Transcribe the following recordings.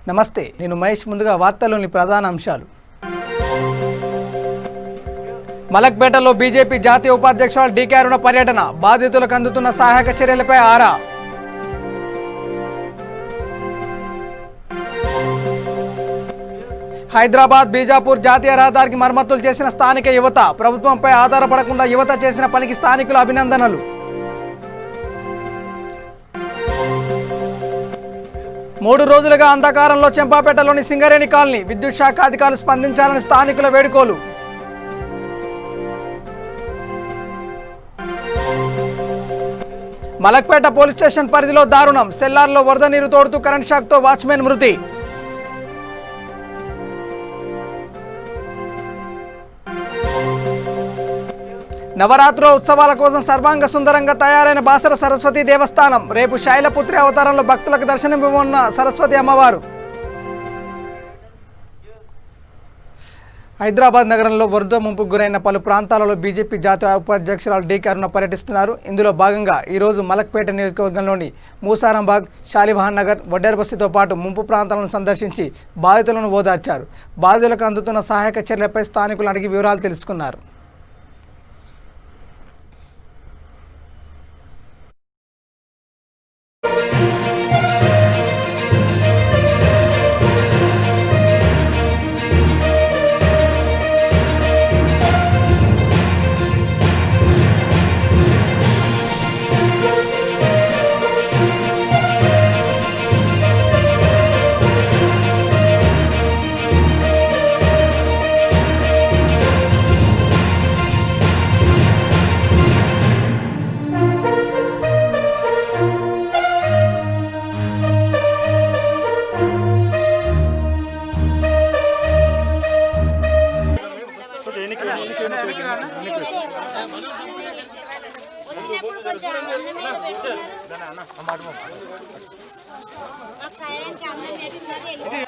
నమస్తే, నేను మహేష్. ముందుగా వార్తల్లోని ప్రధాన అంశాలు. మలక్పేటలో బీజేపీ జాతీయ ఉపాధ్యక్షురాలు డీకే అరుణ పర్యటన, బాధితులకు అందుతున్న సహాయక చర్యలపై ఆరా. హైదరాబాద్ బీజాపూర్ జాతీయ రహదారికి మరమ్మతులు చేసిన స్థానిక యువత, ప్రభుత్వంపై ఆధారపడకుండా యువత చేసిన పనికి స్థానికుల అభినందనలు. మూడు రోజులుగా అంధకారంలో చెంపాపేటలోని సింగరేణి కాలనీ, విద్యుత్ శాఖ అధికారులు స్పందించాలని స్థానికుల వేడుకోలు. మలక్పేట పోలీస్ స్టేషన్ పరిధిలో దారుణం, సెల్లార్లో వరద నీరు తోడుతూ కరెంట్ షాక్తో వాచ్మెన్ మృతి. నవరాత్రి ఉత్సవాల కోసం సర్వాంగ సుందరంగా తయారైన బాసర సరస్వతి దేవస్థానం, రేపు శైలపుత్రి అవతారంలో భక్తులకు దర్శనమివ్వనున్న సరస్వతి అమ్మవారు. హైదరాబాద్ నగరంలో వరద ముంపుకు గురైన పలు ప్రాంతాలలో బీజేపీ జాతీయ ఉపాధ్యక్షురాలు డీకే అరుణ పర్యటిస్తున్నారు. ఇందులో భాగంగా ఈరోజు మలక్పేట నియోజకవర్గంలోని మూసారాంబాగ్, షాలివాహన్ నగర్, వడ్డేర్ బస్తీతో పాటు ముంపు ప్రాంతాలను సందర్శించి బాధితులను ఓదార్చారు. బాధితులకు అందుతున్న సహాయక చర్యలపై స్థానికులు అడిగి వివరాలు తెలుసుకున్నారు.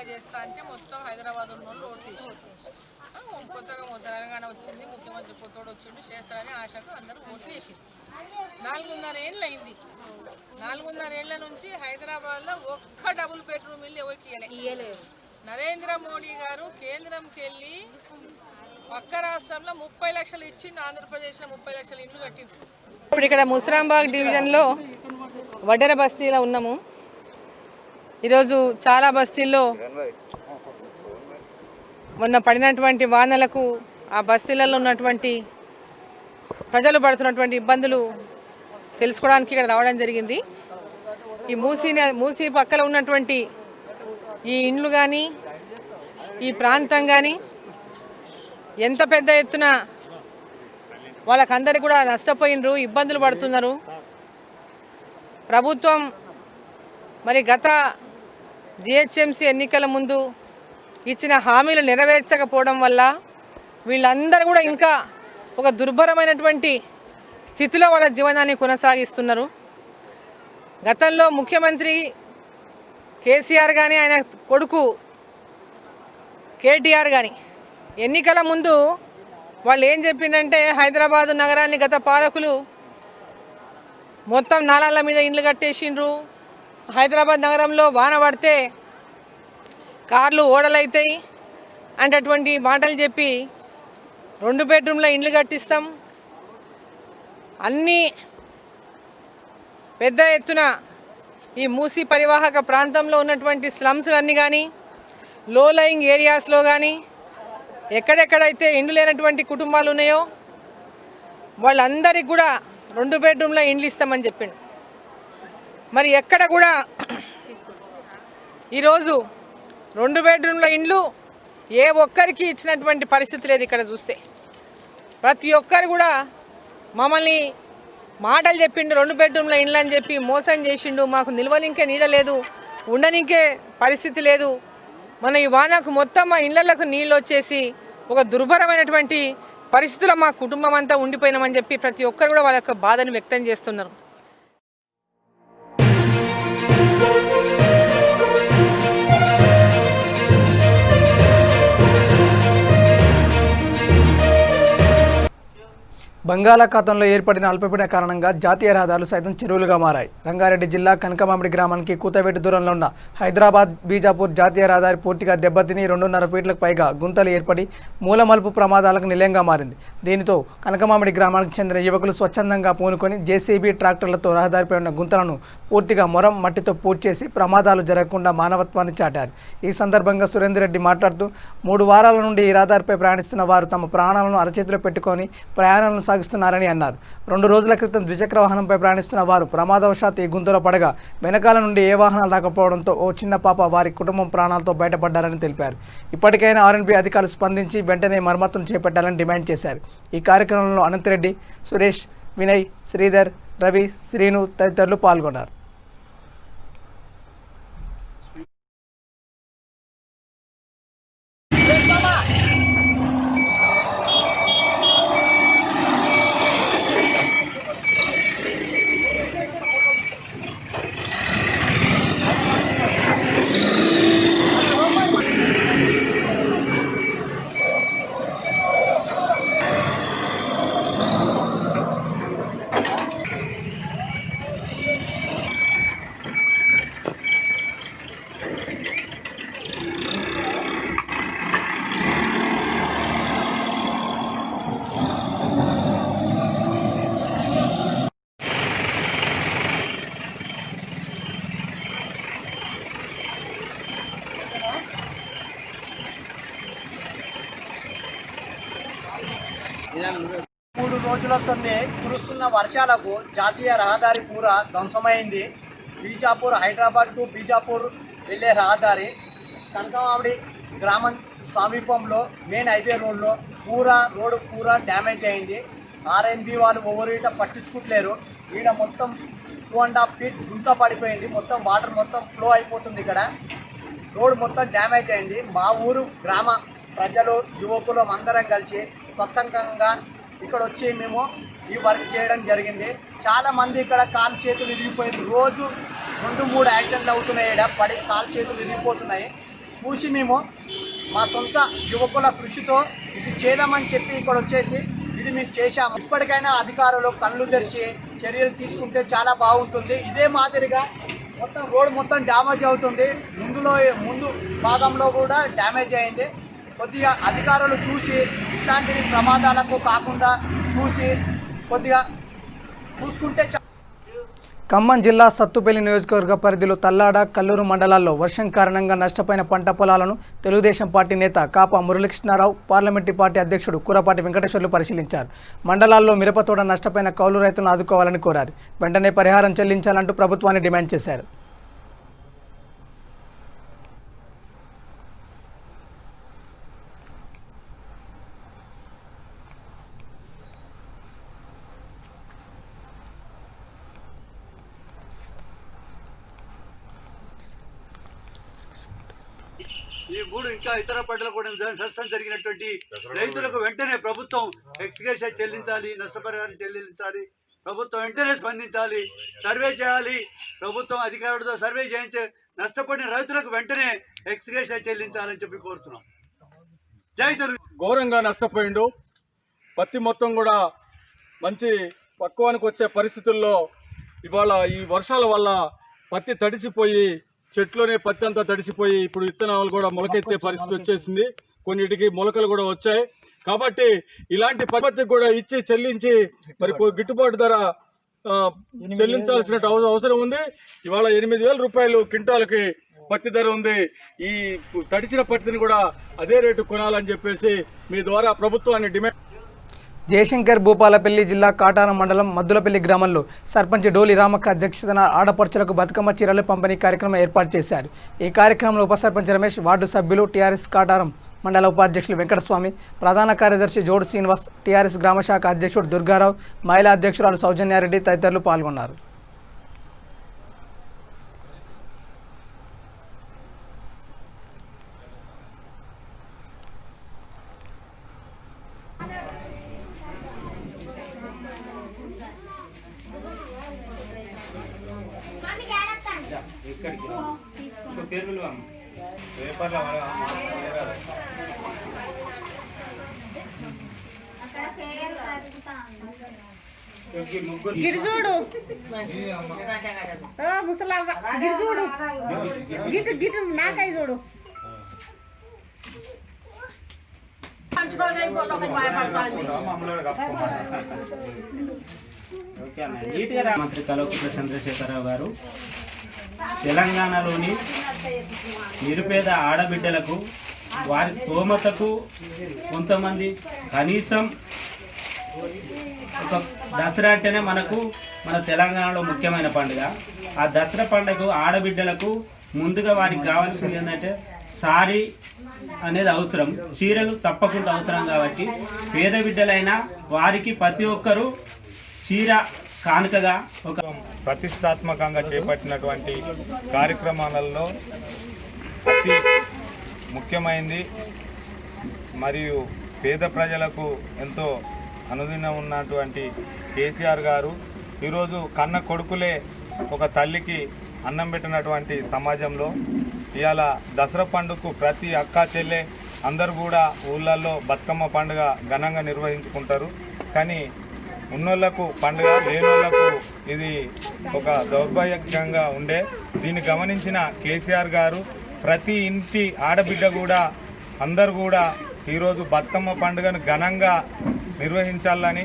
చేస్తా అంటే మొత్తం హైదరాబాద్ ఉన్న వాళ్ళు ఓట్లు వేసారు. కొత్తగా తెలంగాణ వచ్చింది, ముఖ్యమంత్రి కొత్తోడు వచ్చిండు, చేస్తారని ఆశకు అందరూ ఓట్లు వేసారు. 4.5 ఏళ్ళు అయింది. 4.5 ఏళ్ల నుంచి హైదరాబాద్లో ఒక్క డబుల్ బెడ్రూమ్ ఇల్లు ఎవరికి ఇవ్వలేదు. నరేంద్ర మోడీ గారు కేంద్రంకి వెళ్ళి పక్క రాష్ట్రంలో 30 లక్షలు ఇచ్చిండు, ఆంధ్రప్రదేశ్లో 30 లక్షల ఇల్లు కట్టిండు. ఇప్పుడు ఇక్కడ ముస్రాంబాగ్ డివిజన్లో వడ్డెర బస్తీలో ఉన్నాము. ఈరోజు చాలా బస్తీల్లో మొన్న పడినటువంటి వానలకు ఆ బస్తీలలో ఉన్నటువంటి ప్రజలు పడుతున్నటువంటి ఇబ్బందులు తెలుసుకోవడానికి ఇక్కడ రావడం జరిగింది. ఈ మూసీ పక్కన ఉన్నటువంటి ఈ ఇండ్లు కానీ ఈ ప్రాంతం కానీ ఎంత పెద్ద ఎత్తున వాళ్ళకందరికీ కూడా నష్టపోయినరు, ఇబ్బందులు పడుతున్నారు. ప్రభుత్వం మరి గత జిహెచ్ఎంసీ ఎన్నికల ముందు ఇచ్చిన హామీలు నెరవేర్చకపోవడం వల్ల వీళ్ళందరూ కూడా ఇంకా ఒక దుర్భరమైనటువంటి స్థితిలో వాళ్ళ జీవనాన్ని కొనసాగిస్తున్నారు. గతంలో ముఖ్యమంత్రి కేసీఆర్ కానీ ఆయన కొడుకు కేటీఆర్ కానీ ఎన్నికల ముందు వాళ్ళు ఏం చెప్పిందంటే హైదరాబాదు నగరాన్ని గత పాలకులు మొత్తం నాలాల మీద ఇండ్లు కట్టేసిండ్రు, హైదరాబాద్ నగరంలో వాన పడితే కార్లు ఓడలవుతాయి అనేటటువంటి మాటలు చెప్పి 2 బెడ్రూమ్ల ఇండ్లు కట్టిస్తాం, అన్నీ పెద్ద ఎత్తున ఈ మూసీ పరివాహక ప్రాంతంలో ఉన్నటువంటి స్లమ్స్లన్నీ కానీ లో లయింగ్ ఏరియాస్లో కానీ ఎక్కడెక్కడైతే ఇండ్లు లేనటువంటి కుటుంబాలు ఉన్నాయో వాళ్ళందరికీ కూడా 2 బెడ్రూమ్ల ఇండ్లు ఇస్తామని చెప్పిండు. మరి ఎక్కడ కూడా ఈరోజు 2 బెడ్రూమ్ల ఇండ్లు ఏ ఒక్కరికి ఇచ్చినటువంటి పరిస్థితి లేదు. ఇక్కడ చూస్తే ప్రతి ఒక్కరు కూడా మమ్మల్ని మాటలు చెప్పిండు, 2 బెడ్రూమ్ల ఇండ్లు అని చెప్పి మోసం చేసిండు, మాకు నిల్వనింకే నీడ లేదు, ఉండనింకే పరిస్థితి లేదు, మన ఈ వానకు మొత్తం మా ఇళ్లకు నీళ్ళు వచ్చేసి ఒక దుర్భరమైనటువంటి పరిస్థితుల్లో మా కుటుంబం అంతా ఉండిపోయినామని చెప్పి ప్రతి ఒక్కరు కూడా వాళ్ళ యొక్క బాధను వ్యక్తం చేస్తున్నారు. బంగాళాఖాతంలో ఏర్పడిన అల్పపీడన కారణంగా జాతీయ రహదారులు సైతం చెరువులుగా మారాయి. రంగారెడ్డి జిల్లా కనకమామిడి గ్రామానికి కూతవేటు దూరంలో ఉన్న హైదరాబాద్ బీజాపూర్ జాతీయ రహదారి పూర్తిగా దెబ్బతిని 2.5 ఫీట్లకు పైగా గుంతలు ఏర్పడి మూలమలుపు ప్రమాదాలకు నిలయంగా మారింది. దీనితో కనకమామిడి గ్రామానికి చెందిన యువకులు స్వచ్ఛందంగా పూనుకొని జేసీబీ ట్రాక్టర్లతో రహదారిపై ఉన్న గుంతలను పూర్తిగా మొరం మట్టితో పూడ్చేసి ప్రమాదాలు జరగకుండా మానవత్వాన్ని చాటారు. ఈ సందర్భంగా సురేందర్ రెడ్డి మాట్లాడుతూ 3 వారాల నుండి ఈ రహదారిపై ప్రయాణిస్తున్న వారు తమ ప్రాణాలను అరచేతిలో పెట్టుకొని ప్రయాణాలను సాగిస్తున్నారని అన్నారు. 2 రోజుల క్రితం ద్విచక్ర వాహనంపై ప్రయాణిస్తున్న వారు ప్రమాదవశాత్తు ఈ గుంతలో పడగా వెనకాల నుండి ఏ వాహనాలు రాకపోవడంతో ఓ చిన్న పాప వారి కుటుంబం ప్రాణాలతో బయటపడ్డారని తెలిపారు. ఇప్పటికైనా ఆర్ఎన్బి అధికారులు స్పందించి వెంటనే మరమ్మతులు చేపట్టాలని డిమాండ్ చేశారు. ఈ కార్యక్రమంలో అనంతరెడ్డి, సురేష్, వినయ్, శ్రీధర్, రవి, శ్రీను తదితరులు పాల్గొన్నారు. మూడు రోజుల సందే కురుస్తున్న వర్షాలకు జాతీయ రహదారి పూర ధ్వంసమైంది. బీజాపూర్, హైదరాబాద్ టు బీజాపూర్ వెళ్ళే రహదారి కనకమామిడి గ్రామం సమీపంలో మెయిన్ హైవే రోడ్లో రోడ్డు పూరా డ్యామేజ్ అయింది. ఆర్ఎన్బి వాళ్ళు ఓవర్ ఈట పట్టించుకుంటలేరు. ఈడ మొత్తం 2.5 ఫీట్ గుంత పడిపోయింది. మొత్తం వాటర్ మొత్తం ఫ్లో అయిపోతుంది. ఇక్కడ రోడ్ మొత్తం డ్యామేజ్ అయింది. మా ఊరు గ్రామ ప్రజలు, యువకులు అందరం కలిసి స్వచ్ఛందంగా ఇక్కడ వచ్చి మేము ఈ వర్క్ చేయడం జరిగింది. చాలామంది ఇక్కడ కాలు చేతులు విరిగిపోయింది. రోజు 2-3 యాక్సిడెంట్లు అవుతున్నాయి. ఇక్కడ పడి కాలు చేతులు విరిగిపోతున్నాయి. చూసి మేము మా సొంత యువకుల కృషితో ఇది చేద్దామని చెప్పి ఇక్కడ వచ్చేసి ఇది మేము చేశాము. ఇప్పటికైనా అధికారులు కళ్ళు తెరిచి చర్యలు తీసుకుంటే చాలా బాగుంటుంది. ఇదే మాదిరిగా మొత్తం రోడ్ మొత్తం డ్యామేజ్ అవుతుంది. ముందు భాగంలో కూడా డ్యామేజ్ అయింది. కొద్దిగా అధికారులు చూసి ఇట్లాంటి ప్రమాదాలకు కాకుండా కొద్దిగా చూసుకుంటే. ఖమ్మం జిల్లా సత్తుపల్లి నియోజకవర్గ పరిధిలో తల్లాడ, కల్లూరు మండలాల్లో వర్షం కారణంగా నష్టపోయిన పంట పొలాలను తెలుగుదేశం పార్టీ నేత కాపా మురళీకృష్ణారావు, పార్లమెంటరీ పార్టీ అధ్యక్షుడు కూరపాటి వెంకటేశ్వర్లు పరిశీలించారు. మండలాల్లో మిరపతోట నష్టపోయిన కౌలు రైతులను ఆదుకోవాలని కోరారు. వెంటనే పరిహారం చెల్లించాలంటూ ప్రభుత్వాన్ని డిమాండ్ చేశారు. ఈ మూడు ఇంకా ఇతర పంటలు కూడా నష్టం జరిగినటువంటి రైతులకు వెంటనే ప్రభుత్వం ఎక్స్గ్రేషియా చెల్లించాలి, నష్టపరిహారం చెల్లించాలి. ప్రభుత్వం వెంటనే స్పందించాలి, సర్వే చేయాలి. ప్రభుత్వం అధికారులతో సర్వే చేయించి నష్టపోయిన రైతులకు వెంటనే ఎక్స్గ్రేషియా చెల్లించాలని చెప్పి కోరుతున్నాం. జై తెలుగు. ఘోరంగా నష్టపోయిండు. పత్తి మొత్తం కూడా మంచి పక్వానికి వచ్చే పరిస్థితుల్లో ఇవాళ ఈ వర్షాల వల్ల పత్తి తడిసిపోయి చెట్లోనే పత్తి అంతా తడిసిపోయి ఇప్పుడు విత్తనాలు కూడా మొలకెత్తే పరిస్థితి వచ్చేసింది. కొన్నిటికి మొలకలు కూడా వచ్చాయి. కాబట్టి ఇలాంటి పత్తికి కూడా ఇచ్చి చెల్లించి మరి గిట్టుబాటు ధర చెల్లించాల్సిన అవసరం ఉంది. ఇవాళ 8,000 రూపాయలు క్వింటాల్కి పత్తి ధర ఉంది. ఈ తడిసిన పత్తిని కూడా అదే రేటు కొనాలని చెప్పేసి మీ ద్వారా ప్రభుత్వాన్ని డిమాండ్. జయశంకర్ భూపాలపల్లి జిల్లా కాటారం మండలం మద్దులపల్లి గ్రామంలో సర్పంచ్ డోలి రామక్క అధ్యక్షతన ఆడపడుచులకు బతుకమ్మ చీరలు పంపిణీ కార్యక్రమం ఏర్పాటు చేశారు. ఈ కార్యక్రమంలో ఉప సర్పంచ్ రమేష్, వార్డు సభ్యులు, టీఆర్ఎస్ కాటారం మండల ఉపాధ్యక్షులు వెంకటస్వామి, ప్రధాన కార్యదర్శి జోడు శ్రీనివాస్, టీఆర్ఎస్ గ్రామశాఖ అధ్యక్షుడు దుర్గారావు, మహిళా అధ్యక్షురాలు సౌజన్యారెడ్డి తదితరులు పాల్గొన్నారు. పేపర్లో గిరిజూడు ముసలవ్వ గిరిజూడు గిటు గిటు నాకై చూడు మంత్రి కల్వకుంట్ల చంద్రశేఖరరావు గారు తెలంగాణలోని నిరుపేద ఆడబిడ్డలకు వారి స్తోమతకు కొంతమంది కనీసం ఒక దసరా అంటేనే మన తెలంగాణలో ముఖ్యమైన పండుగ. ఆ దసరా పండుగకు ఆడబిడ్డలకు ముందుగా వారికి కావాల్సింది ఏంటంటే సారీ అనేది అవసరం, చీరలు తప్పకుండా అవసరం. కాబట్టి పేద బిడ్డలైనా వారికి ప్రతి ఒక్కరూ చీర కానుకగా ఒక ప్రతిష్టాత్మకంగా చేపట్టినటువంటి కార్యక్రమాలలో అతి ముఖ్యమైనది మరియు పేద ప్రజలకు ఎంతో అనుదినం ఉన్నటువంటి కేసీఆర్ గారు ఈరోజు కన్న కొడుకులే ఒక తల్లికి అన్నం పెట్టినటువంటి సమాజంలో ఇవాళ దసరా పండుగకు ప్రతి అక్క చెల్లె అందరూ కూడా ఊళ్ళల్లో బతుకమ్మ పండుగ ఘనంగా నిర్వహించుకుంటారు. కానీ ఉన్నోళ్లకు పండుగ, లేనోళ్లకు ఇది ఒక దౌర్భాగ్యంగా ఉండే. దీన్ని గమనించిన కేసీఆర్ గారు ప్రతి ఇంటి ఆడబిడ్డ కూడా అందరూ కూడా ఈరోజు బతుకమ్మ పండుగను ఘనంగా నిర్వహించాలని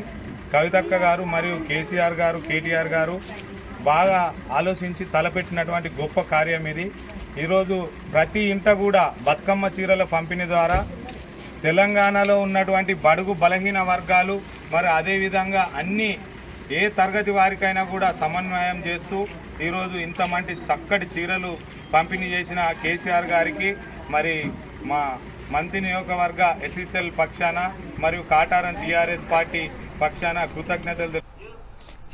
కవితక్క గారు మరియు కేసీఆర్ గారు, కేటీఆర్ గారు బాగా ఆలోచించి తలపెట్టినటువంటి గొప్ప కార్యం ఇది. ఈరోజు ప్రతి ఇంట కూడా బతుకమ్మ చీరల పంపిణీ ద్వారా తెలంగాణలో ఉన్నటువంటి బడుగు బలహీన వర్గాలు మరి అదేవిధంగా అన్ని ఏ తరగతి వారికైనా కూడా సమన్వయం చేస్తూ ఈరోజు ఇంతమంది చక్కటి చీరలు పంపిణీ చేసిన కేసీఆర్ గారికి మరి మా మంత్రి నియోజకవర్గ ఎస్ఎస్ఎల్ పక్షాన మరియు కాటారం టీఆర్ఎస్ పార్టీ పక్షాన కృతజ్ఞతలు.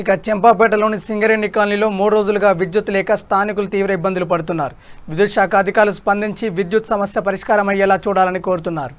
ఇక చెంపాపేటలోని సింగరేణి కాలనీలో 3 రోజులుగా విద్యుత్ లేక స్థానికులు తీవ్ర ఇబ్బందులు పడుతున్నారు. విద్యుత్ శాఖ అధికారులు స్పందించి విద్యుత్ సమస్య పరిష్కారం అయ్యేలా చూడాలని కోరుతున్నారు.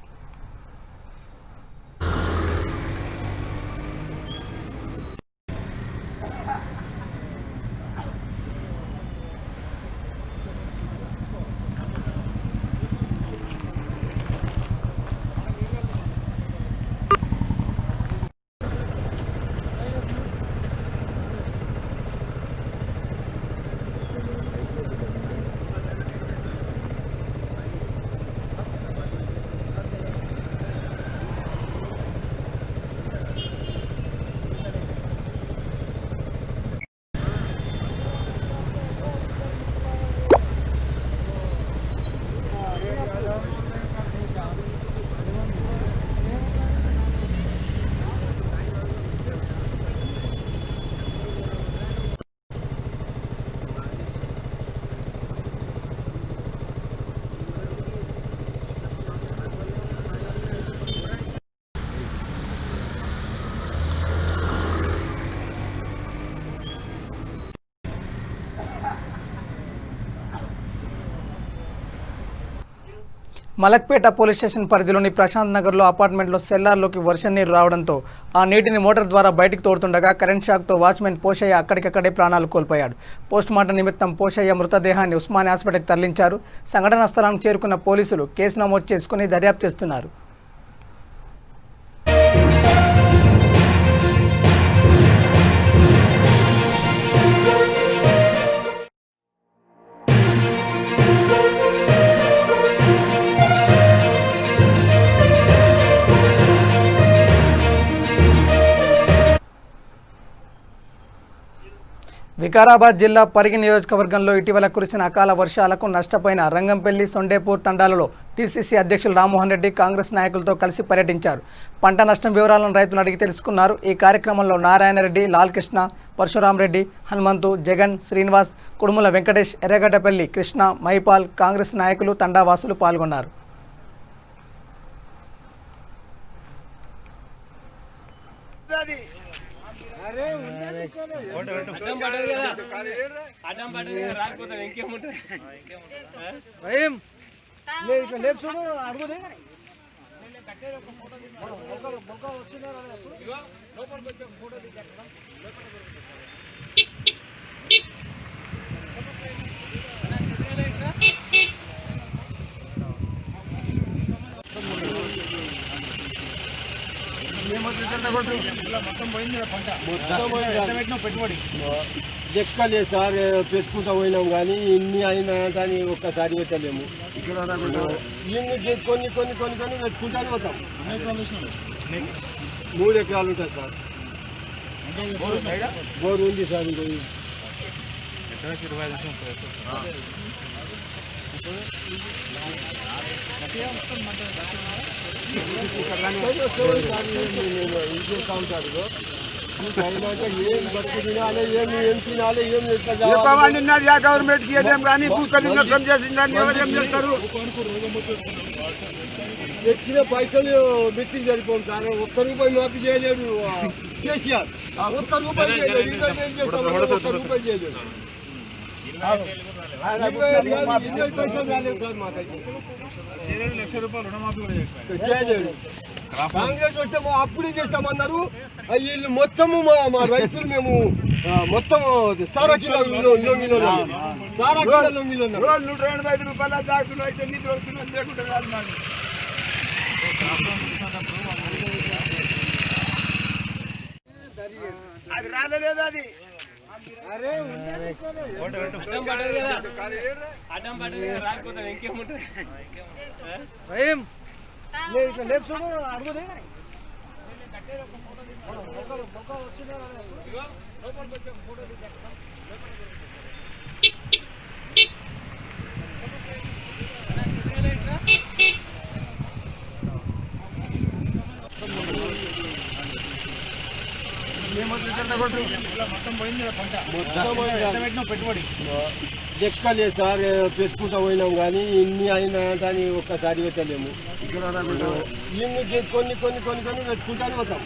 మలక్పేట పోలీస్ స్టేషన్ పరిధిలోని ప్రశాంత్ నగర్లో అపార్ట్మెంట్లో సెల్లార్లోకి వర్షం నీరు రావడంతో ఆ నీటిని మోటార్ ద్వారా బయటకు తోడుతుండగా కరెంట్ షాక్తో వాచ్మెన్ పోషయ్య అక్కడికక్కడే ప్రాణాలు కోల్పోయాడు. పోస్టుమార్టం నిమిత్తం పోషయ్య మృతదేహాన్ని ఉస్మానియా హాస్పిటల్కి తరలించారు. సంఘటనా స్థలానికి చేరుకున్న పోలీసులు కేసు నమోదు చేసుకుని దర్యాప్తు చేస్తున్నారు. వికారాబాద్ జిల్లా పరిగి నియోజకవర్గంలో ఇటీవల కురిసిన అకాల వర్షాలకు నష్టపోయిన రంగంపల్లి, సొండేపూర్ తండాలలో టీసీసీ అధ్యక్షులు రామ్మోహన్ రెడ్డి కాంగ్రెస్ నాయకులతో కలిసి పర్యటించారు. పంట నష్టం వివరాలను రైతులు అడిగి తెలుసుకున్నారు. ఈ కార్యక్రమంలో నారాయణరెడ్డి, లాల్కృష్ణ, పరశురామరెడ్డి, హనుమంతు, జగన్, శ్రీనివాస్, కుడుముల వెంకటేష్, ఎర్రగడ్డపల్లి కృష్ణ, మైపాల్, కాంగ్రెస్ నాయకులు, తండావాసులు పాల్గొన్నారు. లెక్కలే సార్ పెట్టుకుంటా పోయినాం కానీ ఇన్ని అయినా కానీ ఒక్కసారి పెట్టలేము. ఇన్ని కొన్ని కొన్ని కొన్ని కొన్ని పెట్టుకుంటానే పోతాం. 3 ఎకరాలు ఉంటాయి సార్. బోరు ఉంది సార్. ఇంకో ఇంకేస్తా ఉంటారు. ఏం బతుకు తినాలి, ఏం తినాలి, గవర్నమెంట్ కి ఏదేం కానీ భూతలు చేసిందని ఎవరేం చేస్తారు? తెచ్చిన పైసలు మెత్తికి సరిపోం సార్. ఒక్క రూపాయి మాఫీ చేయలేడు కేసీఆర్. ఒక్క రూపాయి చేయలేడు. 1 రూపాయి చేయలేడు. 20 పైసలు రాలేదు సార్ మాకైతే. చేయలేడు. కాంగ్రెస్ వస్తే అప్పుడే చేస్తామన్నారు. వీళ్ళు మొత్తము మా రైతులు మేము మొత్తం సారా కిలో లొంగిలో 125 రూపాయల దాఖలు అయితే లేకుండా కాదు నాకు. అది రాలేదు. అది లెక్కలే సార్ పెట్టుకుంటా పోయినాం కానీ ఇన్ని అయినా కానీ ఒక్కసారి పెట్టలేము. ఇన్ని కొన్ని కొన్ని కొన్ని కొన్ని పెట్టుకుంటానే పోతాం.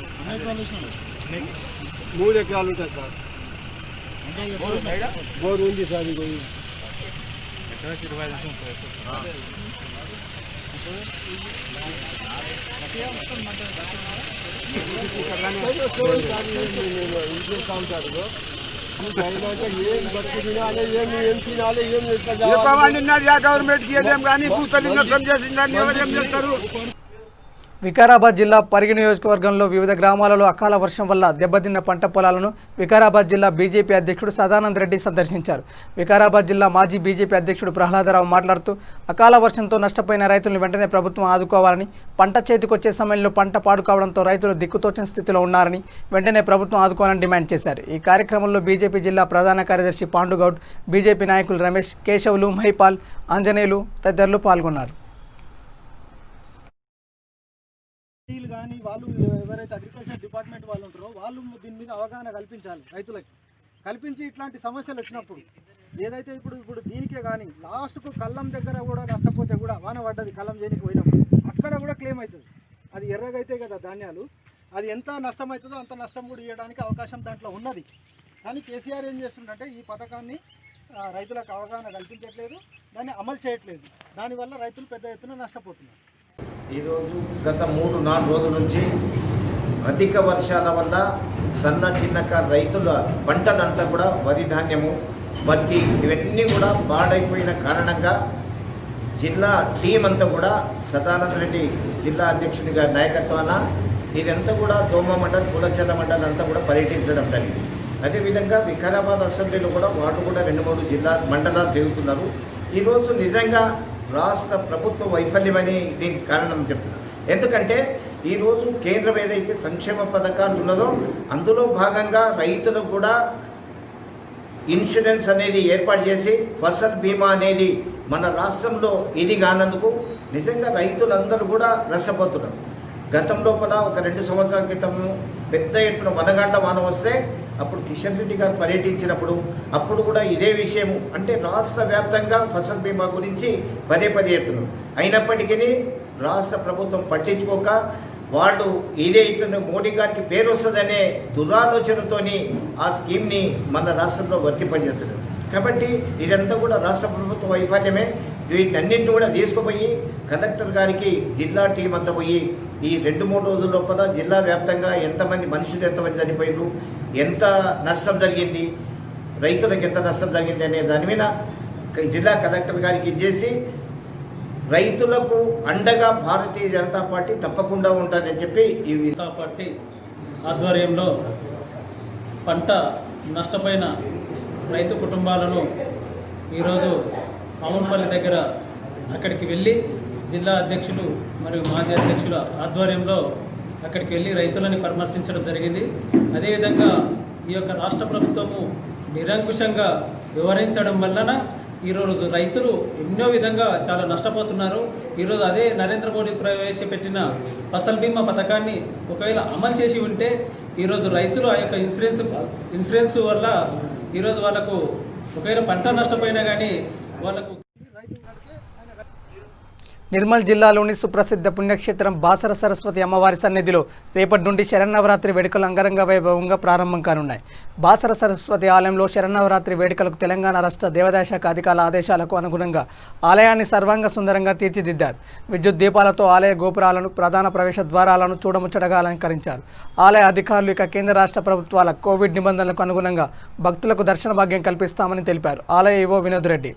3 ఎకరాలు ఉంటాయి సార్. బోరు ఉంది సార్. ఇంకో ఇంకేస్తా ఉంటారు. ఏం బతుకు తినాలి, ఏం తినాలి, గవర్నమెంట్ కి ఏదేం కానీ భూతలు చేసిందని ఎవరేం చేస్తారు? వికారాబాద్ జిల్లా పరిగి నియోజకవర్గంలో వివిధ గ్రామాలలో అకాల వర్షం వల్ల దెబ్బతిన్న పంట పొలాలను వికారాబాద్ జిల్లా బీజేపీ అధ్యక్షుడు సదానంద్ రెడ్డి సందర్శించారు. వికారాబాద్ జిల్లా మాజీ బీజేపీ అధ్యక్షుడు ప్రహ్లాదరావు మాట్లాడుతూ అకాల వర్షంతో నష్టపోయిన రైతులను వెంటనే ప్రభుత్వం ఆదుకోవాలని, పంట చేతికొచ్చే సమయంలో పంట పాడు కావడంతో రైతులు దిక్కుతోచని స్థితిలో ఉన్నారని, వెంటనే ప్రభుత్వం ఆదుకోవాలని డిమాండ్ చేశారు. ఈ కార్యక్రమంలో బీజేపీ జిల్లా ప్రధాన కార్యదర్శి పాండుగౌడ్, బీజేపీ నాయకులు రమేష్, కేశవులు, మహిపాల్, ఆంజనేయులు తదితరులు పాల్గొన్నారు. కానీ వాళ్ళు ఎవరైతే అగ్రికల్చర్ డిపార్ట్మెంట్ వాళ్ళు ఉంటారో వాళ్ళు దీని మీద అవగాహన కల్పించాలి. రైతులకి కల్పించి ఇట్లాంటి సమస్యలు వచ్చినప్పుడు ఏదైతే ఇప్పుడు దీనికే కానీ లాస్ట్కు కళ్ళం దగ్గర కూడా నష్టపోతే కూడా వాన పడ్డది, కళ్ళం చేయనికి పోయినప్పుడు అక్కడ కూడా క్లెయిమ్ అవుతుంది. అది ఎర్రగైతే కదా ధాన్యాలు, అది ఎంత నష్టం అవుతుందో అంత నష్టం కూడా ఇవ్వడానికి అవకాశం దాంట్లో ఉన్నది. కానీ కేసీఆర్ ఏం చేస్తుందంటే ఈ పథకాన్ని రైతులకు అవగాహన కల్పించట్లేదు, దాన్ని అమలు చేయట్లేదు. దానివల్ల రైతులు పెద్ద ఎత్తున నష్టపోతున్నారు. ఈరోజు గత 3-4 రోజుల నుంచి అధిక వర్షాల వల్ల సన్న చిన్నకారు రైతుల పంటలంతా కూడా వరి ధాన్యము, పత్తి ఇవన్నీ కూడా పాడైపోయిన కారణంగా జిల్లా టీం అంతా కూడా సదానంద రెడ్డి జిల్లా అధ్యక్షుడి గారి నాయకత్వాన ఇదంతా కూడా దోమ మండల్, పూలచర్ల మండల్ అంతా కూడా పర్యటించడం జరిగింది. అదేవిధంగా వికారాబాద్ అసెంబ్లీలో కూడా వాళ్ళు కూడా 2-3 జిల్లా మండలాలు తిరుగుతున్నారు. ఈరోజు నిజంగా రాష్ట్ర ప్రభుత్వ వైఫల్యమని దీనికి కారణం చెప్తున్నారు. ఎందుకంటే ఈరోజు కేంద్రం ఏదైతే సంక్షేమ పథకాలు ఉన్నదో అందులో భాగంగా రైతులకు కూడా ఇన్సూరెన్స్ అనేది ఏర్పాటు చేసి ఫసల్ బీమా అనేది మన రాష్ట్రంలో ఇది కానందుకు నిజంగా రైతులందరూ కూడా నష్టపోతున్నారు. గతం లోపల ఒక 2 సంవత్సరాల క్రితం పెద్ద ఎత్తున వనగాండ వాన వస్తే అప్పుడు కిషన్ రెడ్డి గారు పర్యటించినప్పుడు అప్పుడు కూడా ఇదే విషయము, అంటే రాష్ట్ర వ్యాప్తంగా ఫసల్ బీమా గురించి పదే ఎత్తున్నారు. అయినప్పటికీ రాష్ట్ర ప్రభుత్వం పట్టించుకోక వాళ్ళు ఇదే ఇతను మోడీ గారికి పేరు వస్తుందనే దురాలోచనతోని ఆ స్కీమ్ని మన రాష్ట్రంలో వర్తింపజేస్తున్నారు. కాబట్టి ఇదంతా కూడా రాష్ట్ర ప్రభుత్వ వైఫల్యమే. వీటన్నింటినీ కూడా తీసుకుపోయి కలెక్టర్ గారికి జిల్లా టీం అంతా పోయి ఈ 2-3 రోజుల లోపల జిల్లా వ్యాప్తంగా ఎంతమంది మనుషులు ఎంతమంది చనిపోయారు, ఎంత నష్టం జరిగింది, రైతులకు ఎంత నష్టం జరిగింది అనే దాని మీద జిల్లా కలెక్టర్ గారికి ఇచ్చేసి రైతులకు అండగా భారతీయ జనతా పార్టీ తప్పకుండా ఉంటుందని చెప్పి ఈ పార్టీ ఆధ్వర్యంలో పంట నష్టపోయిన రైతు కుటుంబాలను ఈరోజు మామూలుపల్లి దగ్గర అక్కడికి వెళ్ళి జిల్లా అధ్యక్షులు మరియు మాజీ అధ్యక్షుల ఆధ్వర్యంలో అక్కడికి వెళ్ళి రైతులని పరామర్శించడం జరిగింది. అదేవిధంగా ఈ యొక్క రాష్ట్ర ప్రభుత్వము నిరంకుశంగా వివరించడం వలన ఈరోజు రైతులు ఎన్నో విధంగా చాలా నష్టపోతున్నారు. ఈరోజు అదే నరేంద్ర మోడీ ప్రవేశపెట్టిన ఫసల్ బీమా పథకాన్ని ఒకవేళ అమలు చేసి ఉంటే ఈరోజు రైతులు ఆ యొక్క ఇన్సూరెన్స్ వల్ల ఈరోజు వాళ్ళకు ఒకవేళ పంట నష్టపోయినా కానీ వాళ్ళకు. నిర్మల్ జిల్లాలోని సుప్రసిద్ధ పుణ్యక్షేత్రం బాసర సరస్వతి అమ్మవారి సన్నిధిలో రేపటి నుండి శరన్నవరాత్రి వేడుకలు అంగరంగ వైభవంగా ప్రారంభం కానున్నాయి. బాసర సరస్వతి ఆలయంలో శరన్నవరాత్రి వేడుకలకు తెలంగాణ రాష్ట్ర దేవాదాయ శాఖ అధికారుల ఆదేశాలకు అనుగుణంగా ఆలయాన్ని సర్వాంగ సుందరంగా తీర్చిదిద్దారు. విద్యుత్ దీపాలతో ఆలయ గోపురాలను, ప్రధాన ప్రవేశ ద్వారాలను చూడముచ్చటగా అలంకరించారు. ఆలయ అధికారులు ఇక కేంద్ర రాష్ట్ర ప్రభుత్వాల కోవిడ్ నిబంధనలకు అనుగుణంగా భక్తులకు దర్శన భాగ్యం కల్పిస్తామని తెలిపారు. ఆలయ ఈవో వినోద్ రెడ్డి.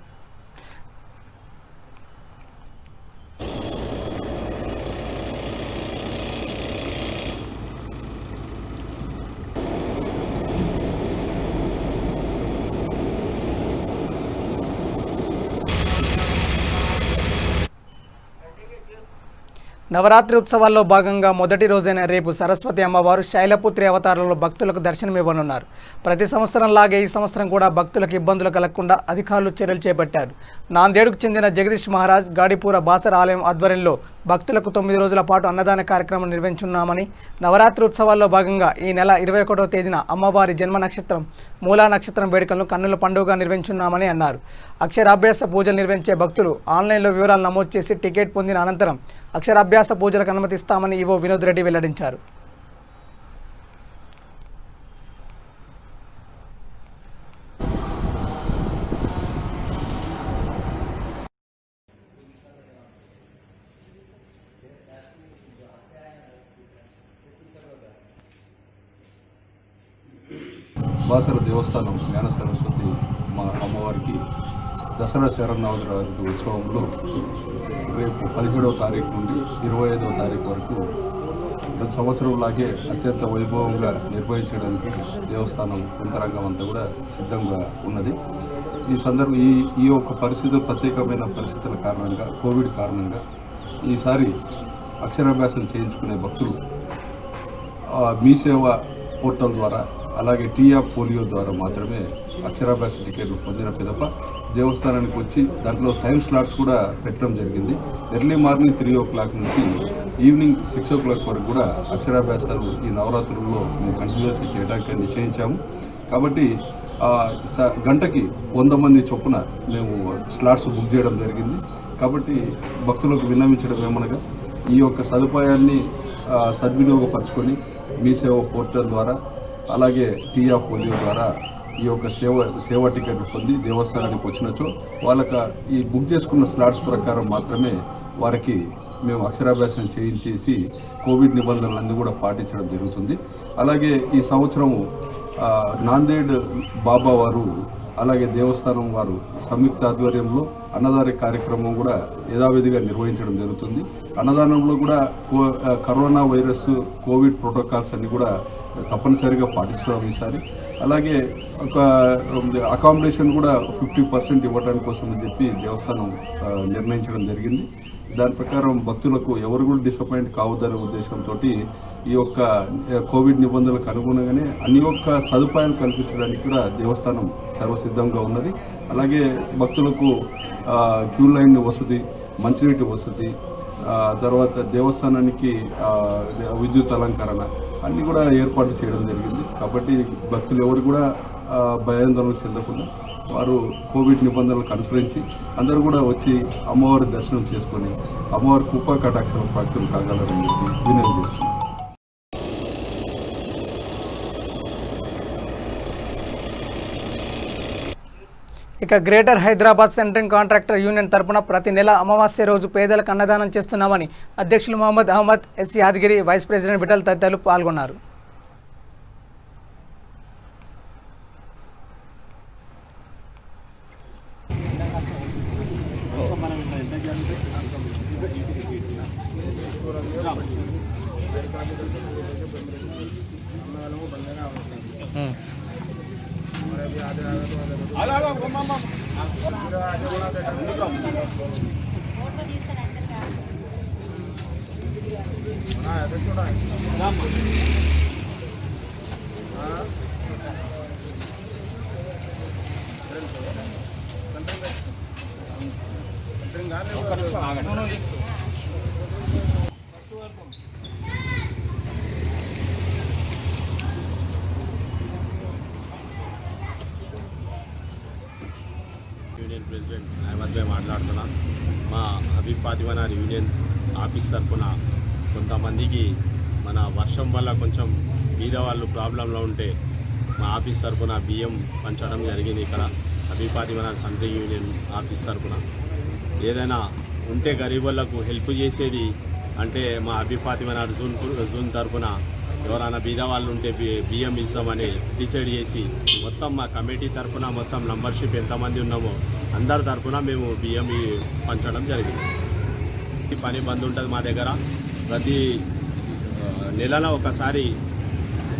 నవరాత్రి ఉత్సవాల్లో భాగంగా మొదటి రోజైన రేపు సరస్వతి అమ్మవారు శైలపుత్రి అవతారంలో భక్తులకు దర్శనమివ్వనున్నారు. ప్రతి సంవత్సరం లాగే ఈ సంవత్సరం కూడా భక్తులకు ఇబ్బందులు కలగకుండా అధికారులు చర్యలు చేపట్టారు. నాందేడుకు చెందిన జగదీష్ మహారాజ్ గాడిపూర బాసర ఆలయం ఆధ్వర్యంలో భక్తులకు 9 రోజుల పాటు అన్నదాన కార్యక్రమం నిర్వహించున్నామని, నవరాత్రి ఉత్సవాల్లో భాగంగా ఈ నెల 21వ తేదీన అమ్మవారి జన్మ నక్షత్రం మూలా నక్షత్రం వేడుకలను కన్నుల పండుగగా నిర్వహించున్నామని అన్నారు. అక్షరాభ్యాస పూజలు నిర్వహించే భక్తులు ఆన్లైన్లో వివరాలు నమోదు చేసి టికెట్ పొందిన అనంతరం అక్షరాభ్యాస పూజలకు అనుమతిస్తామని ఈవో వినోద్ రెడ్డి వెల్లడించారు. బాసర దేవస్థానం జ్ఞాన సరస్వతి మా అమ్మవారికి దసరా శరన్నవరాత్రి ఉత్సవంలో రేపు 17వ తారీఖు నుండి 25వ తారీఖు వరకు ప్రతి సంవత్సరం లాగే అత్యంత వైభవంగా నిర్వహించడానికి దేవస్థానం యంత్రాంగం అంతా కూడా సిద్ధంగా ఉన్నది. ఈ యొక్క పరిస్థితులు ప్రత్యేకమైన పరిస్థితుల కారణంగా, కోవిడ్ కారణంగా ఈసారి అక్షరాభ్యాసం చేయించుకునే భక్తులు మీ సేవ పోర్టల్ ద్వారా, అలాగే టీఆఫ్ పోలియో ద్వారా మాత్రమే అక్షరాభ్యాస టికెట్లు పొందిన పిదప దేవస్థానానికి వచ్చి దాంట్లో టైం స్లాట్స్ కూడా పెట్టడం జరిగింది. ఎర్లీ మార్నింగ్ 3 o'clock నుంచి ఈవినింగ్ 6 o'clock వరకు కూడా అక్షరాభ్యాసాలు ఈ నవరాత్రుల్లో మేము కంటిన్యూస్గా చేయడానికి నిశ్చయించాము. కాబట్టి గంటకి 100 మంది చొప్పున మేము స్లాట్స్ బుక్ చేయడం జరిగింది. కాబట్టి భక్తులకు విన్నవించడం ఏమనగా ఈ యొక్క సదుపాయాన్ని సద్వినియోగపరచుకొని మీ సేవ పోర్టల్ ద్వారా, అలాగే టీఆఫ్ పోలియో ద్వారా ఈ యొక్క సేవా టికెట్లు పొంది దేవస్థానానికి వచ్చినచో వాళ్ళకి ఈ బుక్ చేసుకున్న స్లాట్స్ ప్రకారం మాత్రమే వారికి మేము అక్షరాభ్యాసం చేయించేసి కోవిడ్ నిబంధనలన్నీ కూడా పాటించడం జరుగుతుంది. అలాగే ఈ సంవత్సరము నాందేడ్ బాబా వారు, అలాగే దేవస్థానం వారు సంయుక్త ఆధ్వర్యంలో అన్నదాన కార్యక్రమం కూడా యథావిధిగా నిర్వహించడం జరుగుతుంది. అన్నదానంలో కూడా కరోనా వైరస్, కోవిడ్ ప్రోటోకాల్స్ అన్నీ కూడా తప్పనిసరిగా పాటిస్తున్నాం ఈసారి. అలాగే ఒక అకామిడేషన్ కూడా 50% ఇవ్వడానికి కోసం అని చెప్పి దేవస్థానం నిర్ణయించడం జరిగింది. దాని ప్రకారం భక్తులకు ఎవరు కూడా డిసప్పాయింట్ కావద్దనే ఉద్దేశంతో ఈ యొక్క కోవిడ్ నిబంధనలకు అనుగుణంగానే అన్ని యొక్క సదుపాయాలు కల్పించడానికి కూడా దేవస్థానం సర్వసిద్ధంగా ఉన్నది. అలాగే భక్తులకు క్యూ లైన్ వసతి, మంచినీటి వసతి, తర్వాత దేవస్థానానికి విద్యుత్ అలంకరణ అన్నీ కూడా ఏర్పాటు చేయడం జరిగింది. కాబట్టి భక్తులు ఎవరు కూడా భయాందోళన చెందకుండా వారు కోవిడ్ నిబంధనలకు అనుసరించి అందరూ కూడా వచ్చి అమ్మవారి దర్శనం చేసుకొని అమ్మవారి కృపా కటాక్షల ప్రాప్తులు కాగలరని చెప్పి వినియోగిస్తున్నాం. ఇక Greater Hyderabad centring contractor union తరపున ప్రతి నెల అమావాస్య రోజు పేదలకు అన్నదానం చేస్తున్నామని అధ్యక్షులు Mohammed Ahmed, S Yadagiri, vice president Vithal తదితరులు పాల్గొన్నారు. యూనియన్ ప్రెసిడెంట్ అహ్మద్ భాయ్ మాట్లాడుతున్నా. మా హబీబ్ ఫాతిమా యూనియన్ ఆఫీస్ తరఫున కొంతమందికి మన వర్షం వల్ల కొంచెం బీద వాళ్ళు ప్రాబ్లంలో ఉంటే మా ఆఫీస్ తరఫున బియ్యం పంచడం జరిగింది. ఇక్కడ Habib Fatima something union office తరఫున ఏదైనా ఉంటే గరీబ్ వాళ్ళకు హెల్ప్ చేసేది అంటే మా హబీబ్ ఫాతిమా జూన్ తరఫున ఎవరైనా బీద వాళ్ళు ఉంటే బియ్యం ఇస్తామని డిసైడ్ చేసి మొత్తం మా కమిటీ తరఫున మొత్తం మెంబర్షిప్ ఎంతమంది ఉన్నామో అందరి తరఫున మేము బియ్యం పంచడం జరిగింది. ఈ పని బంద్ ఉంటుంది మా దగ్గర. ప్రతి నెలలో ఒకసారి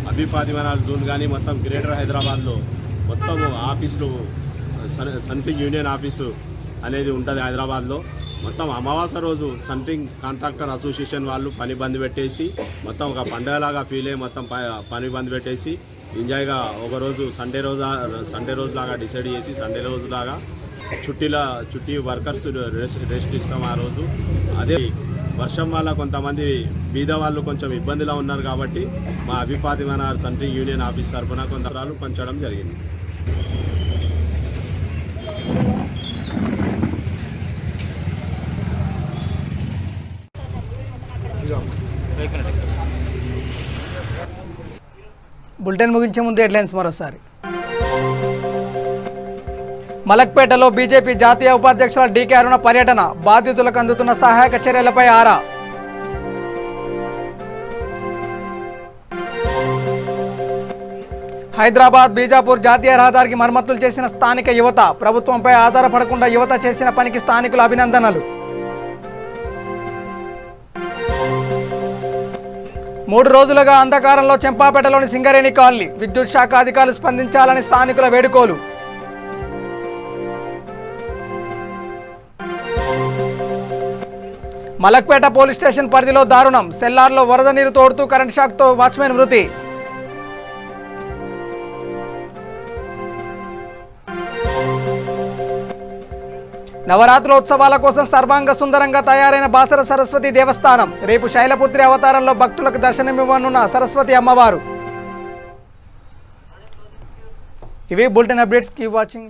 హబీబ్ ఫాతిమా జూన్ కానీ మొత్తం గ్రేటర్ హైదరాబాద్లో మొత్తం ఆఫీసులు సంథింగ్ యూనియన్ ఆఫీసు అనేది ఉంటుంది హైదరాబాద్లో. మొత్తం అమావాస్య రోజు సంథింగ్ కాంట్రాక్టర్ అసోసియేషన్ వాళ్ళు పని బంద్ పెట్టేసి మొత్తం ఒక పండుగలాగా ఫీల్ అయ్యి మొత్తం పని బంద్ పెట్టేసి ఎంజాయ్గా ఒకరోజు సండే రోజు లాగా డిసైడ్ చేసి సండే రోజు లాగా చుట్టి వర్కర్స్ రెస్ట్ ఇస్తాం ఆ రోజు. అదే వర్షం వల్ల కొంతమంది బీద వాళ్ళు కొంచెం ఇబ్బందిలో ఉన్నారు కాబట్టి మా Habib Fatima something union office తరఫున కొంత పంచడం జరిగింది. బులెటిన్ ముగించే ముందు హెడ్లైన్స్ మరోసారి. మలక్పేటలో బీజేపీ జాతీయ ఉపాధ్యక్షుల డీకే అరుణ పర్యటన, బాధితులకు అందుతున్న సహాయక చర్యలపై ఆరా. హైదరాబాద్ బీజాపూర్ జాతీయ రహదారికి మరమ్మతులు చేసిన స్థానిక యువత, ప్రభుత్వంపై ఆధారపడకుండా యువత చేసిన పనికి స్థానికుల అభినందనలు. 3 రోజులుగా అంధకారంలో చెంపాపేటలోని సింగరేణి కాలనీ, విద్యుత్ శాఖ అధికారులు స్పందించాలని స్థానికుల వేడుకోలు. మలక్పేట పోలీస్ స్టేషన్ పరిధిలో దారుణం, సెల్లార్లో వరద నీరు తోడుతూ కరెంట్ షాక్తో వాచ్మెన్ మృతి. నవరాత్రోత్సవాల కోసం సర్వాంగ సుందరంగా తయారైన బాసర సరస్వతి దేవస్థానం, రేపు శైలపుత్రి అవతారంలో భక్తులకు దర్శనమివ్వనున్న సరస్వతి అమ్మవారు. ఇవి బులెటిన్ అప్డేట్స్. Keep watching.